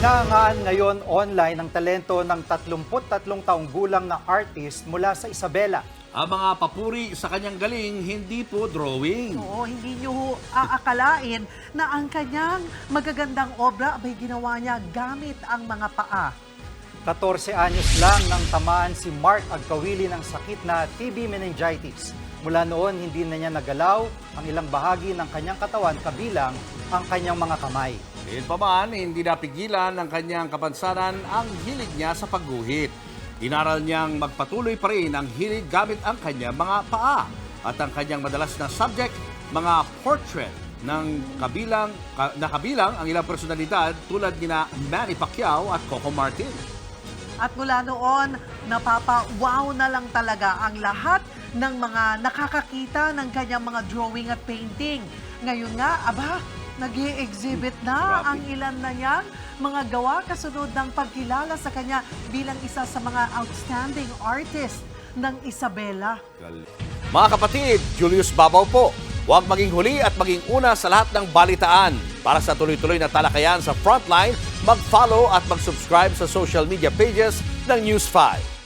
Hinahangaan ngayon online ang talento ng 33 taong gulang na artist mula sa Isabela. Ang mga papuri sa kanyang galing, hindi po drawing. Oo, hindi nyo aakalain na ang kanyang magagandang obra ay ginawa niya gamit ang mga paa. 14 anyos lang nang tamaan si Mark Agkawili ng sakit na TB meningitis. Mula noon, hindi na niya nagalaw ang ilang bahagi ng kanyang katawan kabilang ang kanyang mga kamay. Gayunpaman, hindi napigilan ng kanyang kapansanan ang hilig niya sa pagguhit. Inaral niyang magpatuloy pa rin ang hilig gamit ang kanyang mga paa. At ang kanyang madalas na subject, mga portrait ng kabilang ang ilang personalidad tulad nina Manny Pacquiao at Coco Martin. At mula noon, napapa-wow na lang talaga ang lahat ng mga nakakakita ng kanyang mga drawing at painting. Ngayon nga, nag-i-exhibit na ang ilan na niyang mga gawa kasunod ng pagkilala sa kanya bilang isa sa mga outstanding artist ng Isabela. Mga kapatid, Julius Babaw po. Huwag maging huli at maging una sa lahat ng balitaan. Para sa tuloy-tuloy na talakayan sa Frontline, mag-follow at mag-subscribe sa social media pages ng News 5.